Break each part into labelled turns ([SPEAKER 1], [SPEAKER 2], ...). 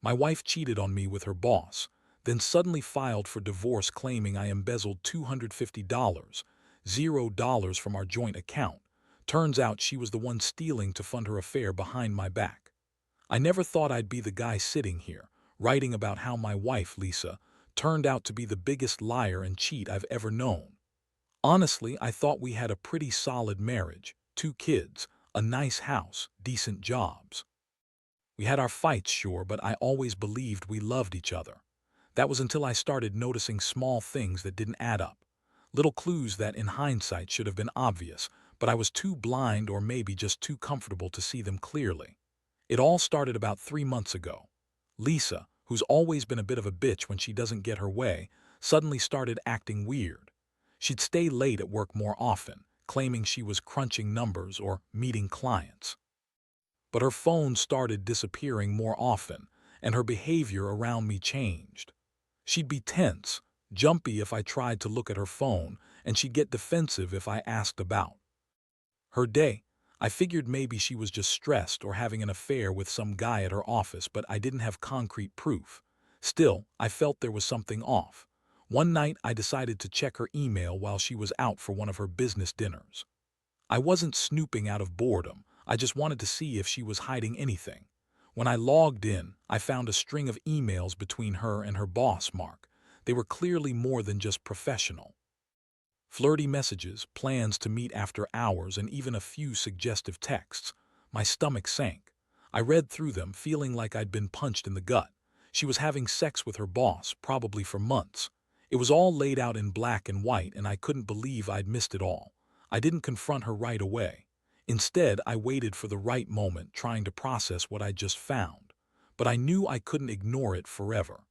[SPEAKER 1] My wife cheated on me with her boss, then suddenly filed for divorce claiming I embezzled $250, $0 from our joint account. Turns out she was the one stealing to fund her affair behind my back. I never thought I'd be the guy sitting here, writing about how my wife, Lisa, turned out to be the biggest liar and cheat I've ever known. Honestly, I thought we had a pretty solid marriage, 2 kids, a nice house, decent jobs. We had our fights, sure, but I always believed we loved each other. That was until I started noticing small things that didn't add up. Little clues that, in hindsight, should have been obvious, but I was too blind or maybe just too comfortable to see them clearly. It all started about 3 months ago. Lisa, who's always been a bit of a bitch when she doesn't get her way, suddenly started acting weird. She'd stay late at work more often, claiming she was crunching numbers or meeting clients. But her phone started disappearing more often, and her behavior around me changed. She'd be tense, jumpy if I tried to look at her phone, and she'd get defensive if I asked about her day. I figured maybe she was just stressed or having an affair with some guy at her office, but I didn't have concrete proof. Still, I felt there was something off. One night, I decided to check her email while she was out for one of her business dinners. I wasn't snooping out of boredom, I just wanted to see if she was hiding anything. When I logged in, I found a string of emails between her and her boss, Mark. They were clearly more than just professional. Flirty messages, plans to meet after hours, and even a few suggestive texts. My stomach sank. I read through them, feeling like I'd been punched in the gut. She was having sex with her boss, probably for months. It was all laid out in black and white, and I couldn't believe I'd missed it all. I didn't confront her right away. Instead, I waited for the right moment, trying to process what I'd just found. But I knew I couldn't ignore it forever.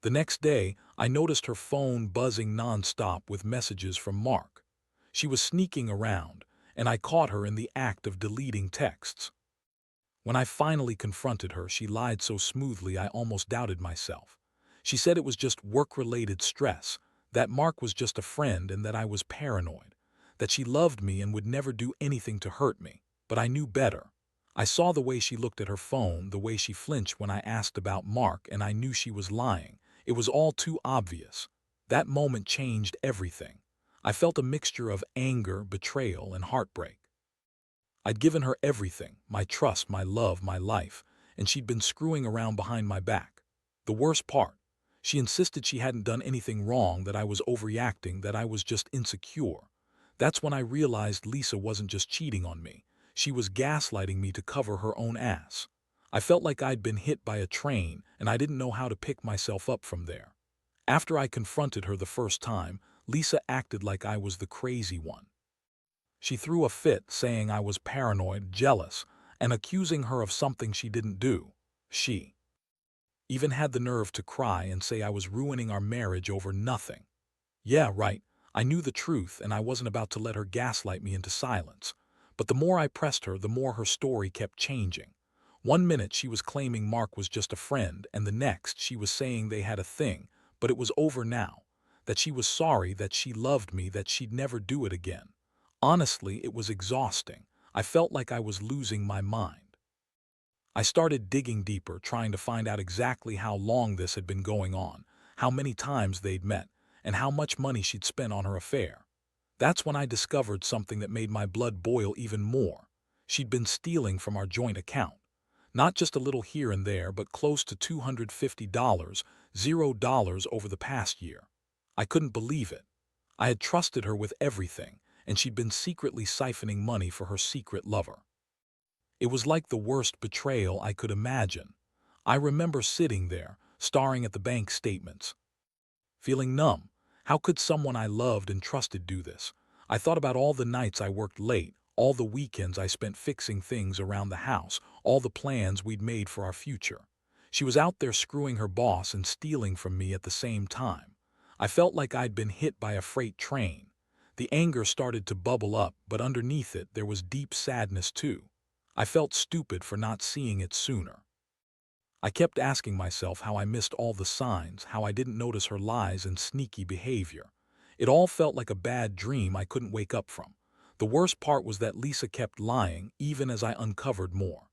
[SPEAKER 1] The next day, I noticed her phone buzzing nonstop with messages from Mark. She was sneaking around, and I caught her in the act of deleting texts. When I finally confronted her, she lied so smoothly I almost doubted myself. She said it was just work-related stress, that Mark was just a friend and that I was paranoid, that she loved me and would never do anything to hurt me. But I knew better. I saw the way she looked at her phone, the way she flinched when I asked about Mark, and I knew she was lying. It was all too obvious. That moment changed everything. I felt a mixture of anger, betrayal, and heartbreak. I'd given her everything, my trust, my love, my life, and she'd been screwing around behind my back. The worst part, she insisted she hadn't done anything wrong, that I was overreacting, that I was just insecure. That's when I realized Lisa wasn't just cheating on me. She was gaslighting me to cover her own ass. I felt like I'd been hit by a train, and I didn't know how to pick myself up from there. After I confronted her the first time, Lisa acted like I was the crazy one. She threw a fit, saying I was paranoid, jealous, and accusing her of something she didn't do. She even had the nerve to cry and say I was ruining our marriage over nothing. Yeah, right, I knew the truth, and I wasn't about to let her gaslight me into silence. But the more I pressed her, the more her story kept changing. One minute she was claiming Mark was just a friend, and the next she was saying they had a thing, but it was over now. That she was sorry, that she loved me, that she'd never do it again. Honestly, it was exhausting. I felt like I was losing my mind. I started digging deeper, trying to find out exactly how long this had been going on, how many times they'd met, and how much money she'd spent on her affair. That's when I discovered something that made my blood boil even more. She'd been stealing from our joint account. Not just a little here and there, but close to $250, $0 over the past year. I couldn't believe it. I had trusted her with everything, and she'd been secretly siphoning money for her secret lover. It was like the worst betrayal I could imagine. I remember sitting there, staring at the bank statements, feeling numb. How could someone I loved and trusted do this? I thought about all the nights I worked late, all the weekends I spent fixing things around the house, all the plans we'd made for our future. She was out there screwing her boss and stealing from me at the same time. I felt like I'd been hit by a freight train. The anger started to bubble up, but underneath it there was deep sadness too. I felt stupid for not seeing it sooner. I kept asking myself how I missed all the signs, how I didn't notice her lies and sneaky behavior. It all felt like a bad dream I couldn't wake up from. The worst part was that Lisa kept lying, even as I uncovered more.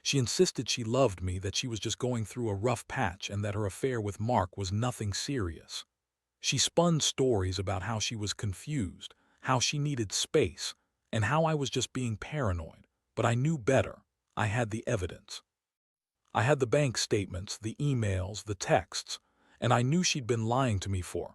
[SPEAKER 1] She insisted she loved me, that she was just going through a rough patch, and that her affair with Mark was nothing serious. She spun stories about how she was confused, how she needed space, and how I was just being paranoid. But I knew better. I had the evidence. I had the bank statements, the emails, the texts, and I knew she'd been lying to me for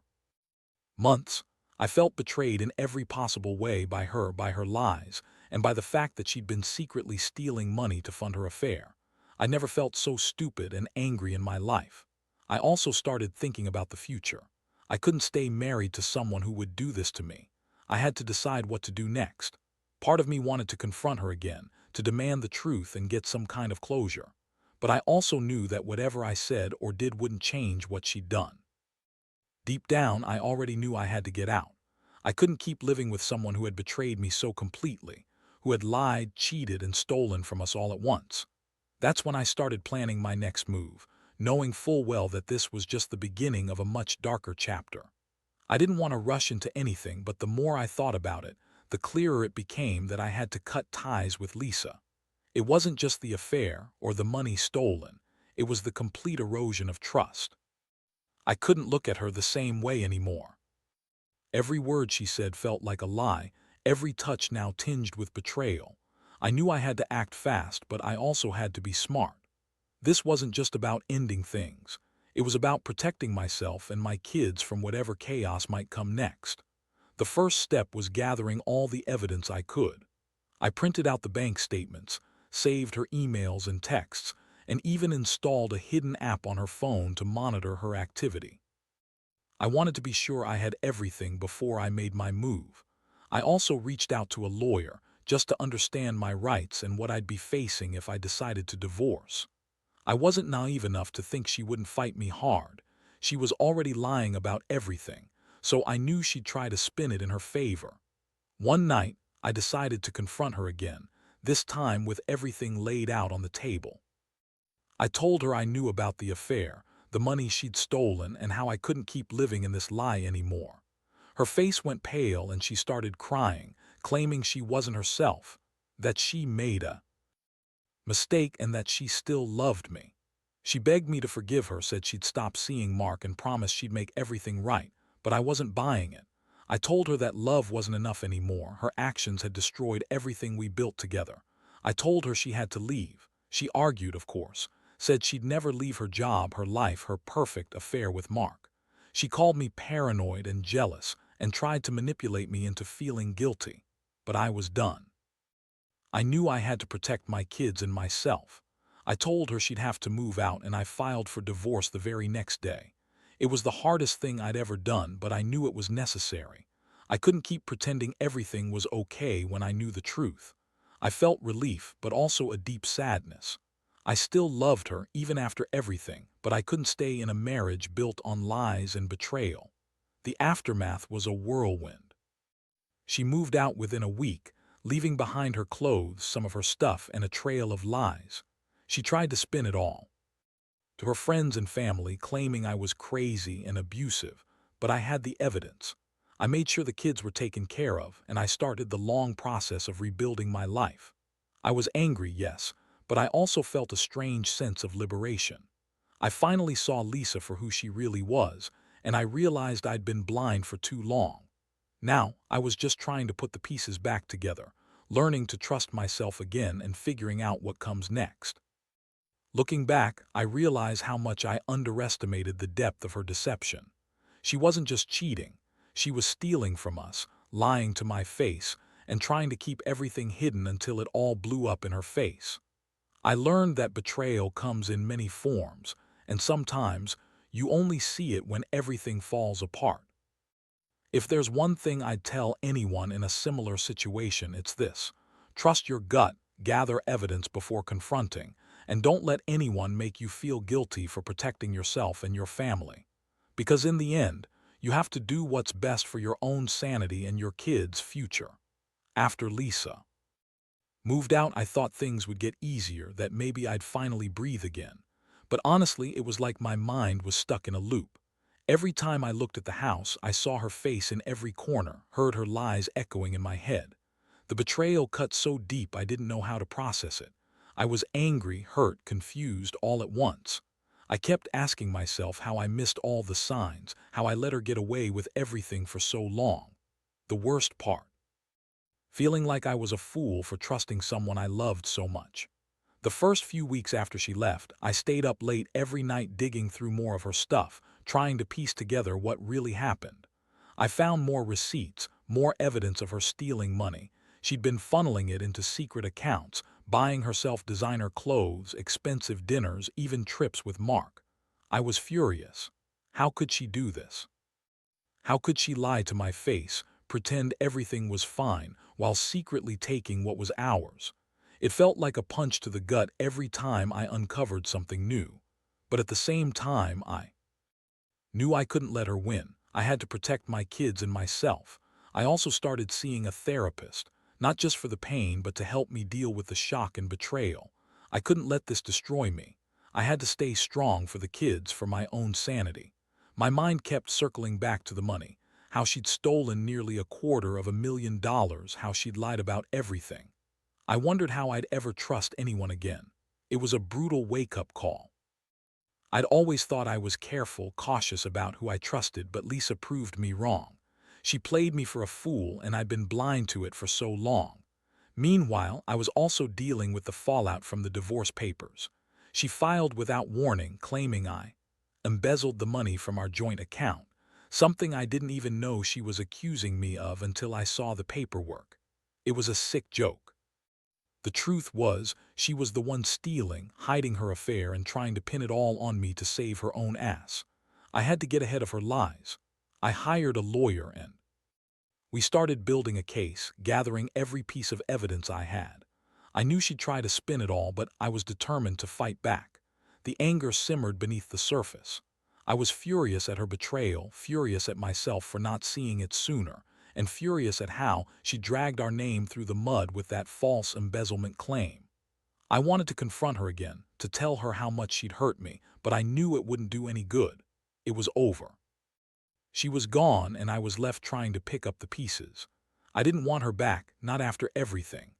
[SPEAKER 1] months. I felt betrayed in every possible way by her lies, and by the fact that she'd been secretly stealing money to fund her affair. I never felt so stupid and angry in my life. I also started thinking about the future. I couldn't stay married to someone who would do this to me. I had to decide what to do next. Part of me wanted to confront her again, to demand the truth and get some kind of closure. But I also knew that whatever I said or did wouldn't change what she'd done. Deep down, I already knew I had to get out. I couldn't keep living with someone who had betrayed me so completely, who had lied, cheated, and stolen from us all at once. That's when I started planning my next move, knowing full well that this was just the beginning of a much darker chapter. I didn't want to rush into anything, but the more I thought about it, the clearer it became that I had to cut ties with Lisa. It wasn't just the affair or the money stolen, it was the complete erosion of trust. I couldn't look at her the same way anymore. Every word she said felt like a lie, every touch now tinged with betrayal. I knew I had to act fast, but I also had to be smart. This wasn't just about ending things. It was about protecting myself and my kids from whatever chaos might come next. The first step was gathering all the evidence I could. I printed out the bank statements, saved her emails and texts, and even installed a hidden app on her phone to monitor her activity. I wanted to be sure I had everything before I made my move. I also reached out to a lawyer just to understand my rights and what I'd be facing if I decided to divorce. I wasn't naive enough to think she wouldn't fight me hard. She was already lying about everything, so I knew she'd try to spin it in her favor. One night, I decided to confront her again, this time with everything laid out on the table. I told her I knew about the affair, the money she'd stolen, and how I couldn't keep living in this lie anymore. Her face went pale and she started crying, claiming she wasn't herself, that she made a mistake and that she still loved me. She begged me to forgive her, said she'd stop seeing Mark and promised she'd make everything right, but I wasn't buying it. I told her that love wasn't enough anymore. Her actions had destroyed everything we built together. I told her she had to leave. She argued, of course, said she'd never leave her job, her life, her perfect affair with Mark. She called me paranoid and jealous and tried to manipulate me into feeling guilty. But I was done. I knew I had to protect my kids and myself. I told her she'd have to move out, and I filed for divorce the very next day. It was the hardest thing I'd ever done, but I knew it was necessary. I couldn't keep pretending everything was okay when I knew the truth. I felt relief, but also a deep sadness. I still loved her, even after everything, but I couldn't stay in a marriage built on lies and betrayal. The aftermath was a whirlwind. She moved out within a week, leaving behind her clothes, some of her stuff, and a trail of lies. She tried to spin it all to her friends and family, claiming I was crazy and abusive, but I had the evidence. I made sure the kids were taken care of, and I started the long process of rebuilding my life. I was angry, yes, but I also felt a strange sense of liberation. I finally saw Lisa for who she really was, and I realized I'd been blind for too long. Now, I was just trying to put the pieces back together, learning to trust myself again and figuring out what comes next. Looking back, I realize how much I underestimated the depth of her deception. She wasn't just cheating, she was stealing from us, lying to my face, and trying to keep everything hidden until it all blew up in her face. I learned that betrayal comes in many forms, and sometimes you only see it when everything falls apart. If there's one thing I'd tell anyone in a similar situation, it's this: trust your gut, gather evidence before confronting, and don't let anyone make you feel guilty for protecting yourself and your family. Because in the end, you have to do what's best for your own sanity and your kids' future. After Lisa moved out, I thought things would get easier, that maybe I'd finally breathe again. But honestly, it was like my mind was stuck in a loop. Every time I looked at the house, I saw her face in every corner, heard her lies echoing in my head. The betrayal cut so deep I didn't know how to process it. I was angry, hurt, confused all at once. I kept asking myself how I missed all the signs, how I let her get away with everything for so long. The worst part, feeling like I was a fool for trusting someone I loved so much. The first few weeks after she left, I stayed up late every night digging through more of her stuff, trying to piece together what really happened. I found more receipts, more evidence of her stealing money. She'd been funneling it into secret accounts, buying herself designer clothes, expensive dinners, even trips with Mark. I was furious. How could she do this? How could she lie to my face, pretend everything was fine, while secretly taking what was ours? It felt like a punch to the gut every time I uncovered something new. But at the same time, I knew I couldn't let her win. I had to protect my kids and myself. I also started seeing a therapist, not just for the pain, but to help me deal with the shock and betrayal. I couldn't let this destroy me. I had to stay strong for the kids, for my own sanity. My mind kept circling back to the money, how she'd stolen nearly $250,000, how she'd lied about everything. I wondered how I'd ever trust anyone again. It was a brutal wake-up call. I'd always thought I was careful, cautious about who I trusted, but Lisa proved me wrong. She played me for a fool, and I'd been blind to it for so long. Meanwhile, I was also dealing with the fallout from the divorce papers. She filed without warning, claiming I embezzled the money from our joint account, something I didn't even know she was accusing me of until I saw the paperwork. It was a sick joke. The truth was, she was the one stealing, hiding her affair, and trying to pin it all on me to save her own ass. I had to get ahead of her lies. I hired a lawyer and we started building a case, gathering every piece of evidence I had. I knew she'd try to spin it all, but I was determined to fight back. The anger simmered beneath the surface. I was furious at her betrayal, furious at myself for not seeing it sooner, and furious at how she dragged our name through the mud with that false embezzlement claim. I wanted to confront her again, to tell her how much she'd hurt me, but I knew it wouldn't do any good. It was over. She was gone, and I was left trying to pick up the pieces. I didn't want her back, not after everything.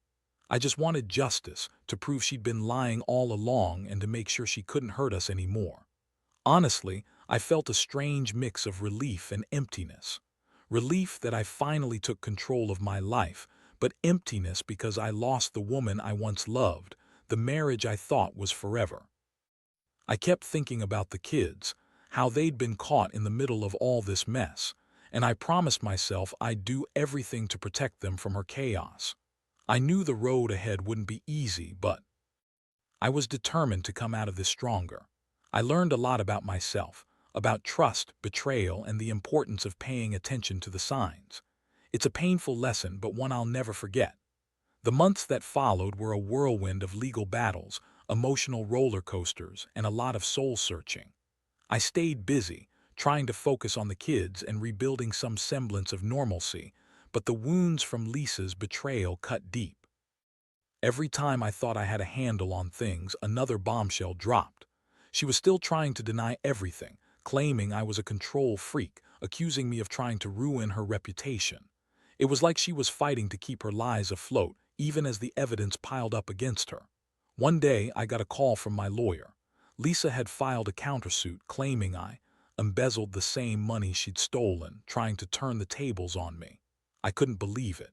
[SPEAKER 1] I just wanted justice, to prove she'd been lying all along and to make sure she couldn't hurt us anymore. Honestly, I felt a strange mix of relief and emptiness. Relief that I finally took control of my life, but emptiness because I lost the woman I once loved, the marriage I thought was forever. I kept thinking about the kids, how they'd been caught in the middle of all this mess, and I promised myself I'd do everything to protect them from her chaos. I knew the road ahead wouldn't be easy, but I was determined to come out of this stronger. I learned a lot about myself, about trust, betrayal, and the importance of paying attention to the signs. It's a painful lesson, but one I'll never forget. The months that followed were a whirlwind of legal battles, emotional roller coasters, and a lot of soul-searching. I stayed busy, trying to focus on the kids and rebuilding some semblance of normalcy, but the wounds from Lisa's betrayal cut deep. Every time I thought I had a handle on things, another bombshell dropped. She was still trying to deny everything, claiming I was a control freak, accusing me of trying to ruin her reputation. It was like she was fighting to keep her lies afloat, even as the evidence piled up against her. One day, I got a call from my lawyer. Lisa had filed a countersuit claiming I embezzled the same money she'd stolen, trying to turn the tables on me. I couldn't believe it.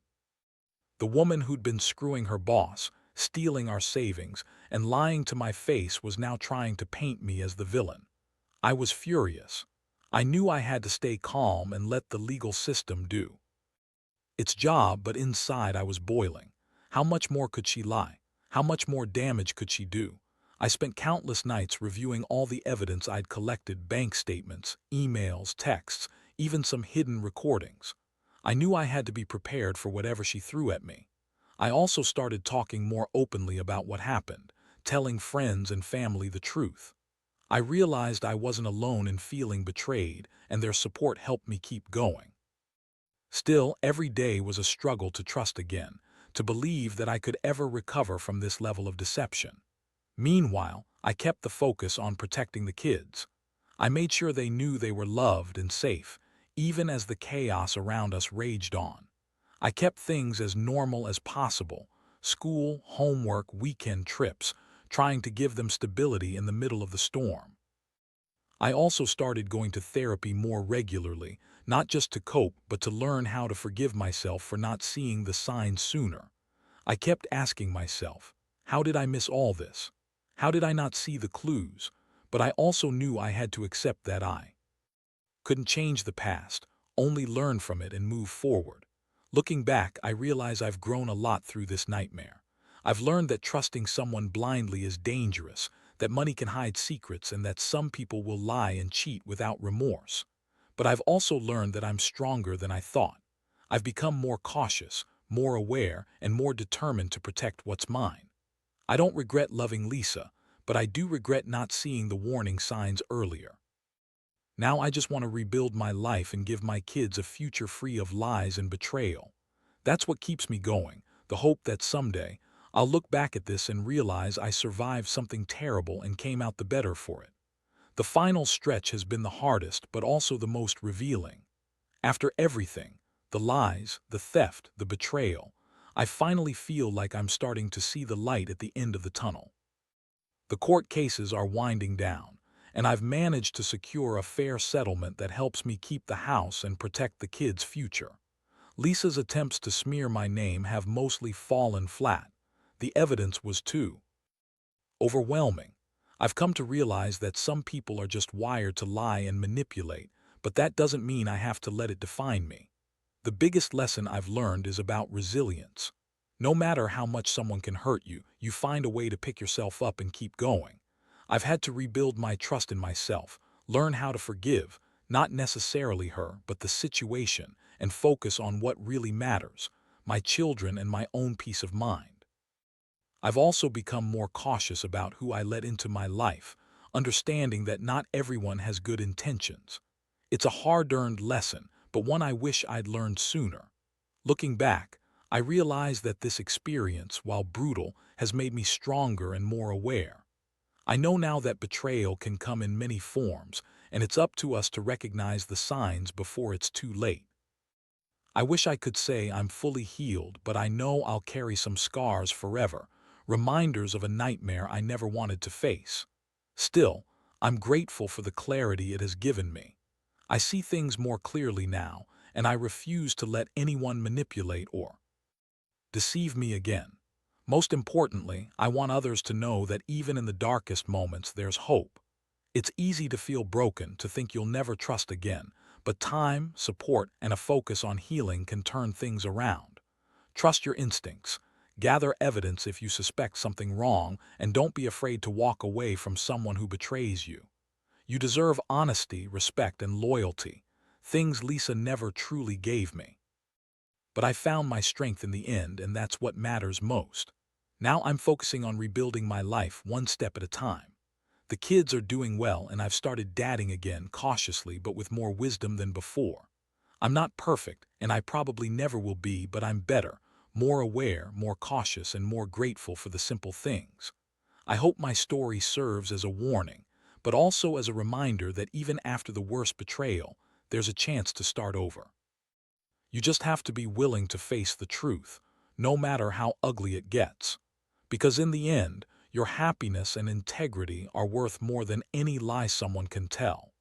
[SPEAKER 1] The woman who'd been screwing her boss, stealing our savings, and lying to my face was now trying to paint me as the villain. I was furious. I knew I had to stay calm and let the legal system do its job, but inside I was boiling. How much more could she lie? How much more damage could she do? I spent countless nights reviewing all the evidence I'd collected: bank statements, emails, texts, even some hidden recordings. I knew I had to be prepared for whatever she threw at me. I also started talking more openly about what happened, telling friends and family the truth. I realized I wasn't alone in feeling betrayed, and their support helped me keep going. Still, every day was a struggle to trust again, to believe that I could ever recover from this level of deception. Meanwhile, I kept the focus on protecting the kids. I made sure they knew they were loved and safe, even as the chaos around us raged on. I kept things as normal as possible, school, homework, weekend trips, trying to give them stability in the middle of the storm. I also started going to therapy more regularly, not just to cope, but to learn how to forgive myself for not seeing the signs sooner. I kept asking myself, how did I miss all this? How did I not see the clues? But I also knew I had to accept that I couldn't change the past, only learn from it and move forward. Looking back, I realize I've grown a lot through this nightmare. I've learned that trusting someone blindly is dangerous, that money can hide secrets, and that some people will lie and cheat without remorse. But I've also learned that I'm stronger than I thought. I've become more cautious, more aware, and more determined to protect what's mine. I don't regret loving Lisa, but I do regret not seeing the warning signs earlier. Now I just want to rebuild my life and give my kids a future free of lies and betrayal. That's what keeps me going, the hope that someday I'll look back at this and realize I survived something terrible and came out the better for it. The final stretch has been the hardest, but also the most revealing. After everything, the lies, the theft, the betrayal, I finally feel like I'm starting to see the light at the end of the tunnel. The court cases are winding down, and I've managed to secure a fair settlement that helps me keep the house and protect the kids' future. Lisa's attempts to smear my name have mostly fallen flat. The evidence was too overwhelming. I've come to realize that some people are just wired to lie and manipulate, but that doesn't mean I have to let it define me. The biggest lesson I've learned is about resilience. No matter how much someone can hurt you, you find a way to pick yourself up and keep going. I've had to rebuild my trust in myself, learn how to forgive, not necessarily her, but the situation, and focus on what really matters, my children and my own peace of mind. I've also become more cautious about who I let into my life, understanding that not everyone has good intentions. It's a hard-earned lesson, but one I wish I'd learned sooner. Looking back, I realize that this experience, while brutal, has made me stronger and more aware. I know now that betrayal can come in many forms, and it's up to us to recognize the signs before it's too late. I wish I could say I'm fully healed, but I know I'll carry some scars forever, reminders of a nightmare I never wanted to face. Still, I'm grateful for the clarity it has given me. I see things more clearly now, and I refuse to let anyone manipulate or deceive me again. Most importantly, I want others to know that even in the darkest moments, there's hope. It's easy to feel broken, to think you'll never trust again, but time, support, and a focus on healing can turn things around. Trust your instincts. Gather evidence if you suspect something wrong, and don't be afraid to walk away from someone who betrays you. You deserve honesty, respect, and loyalty, things Lisa never truly gave me. But I found my strength in the end, and that's what matters most. Now I'm focusing on rebuilding my life one step at a time. The kids are doing well, and I've started dadding again, cautiously but with more wisdom than before. I'm not perfect, and I probably never will be, but I'm better, more aware, more cautious, and more grateful for the simple things. I hope my story serves as a warning, but also as a reminder that even after the worst betrayal, there's a chance to start over. You just have to be willing to face the truth, no matter how ugly it gets. Because in the end, your happiness and integrity are worth more than any lie someone can tell.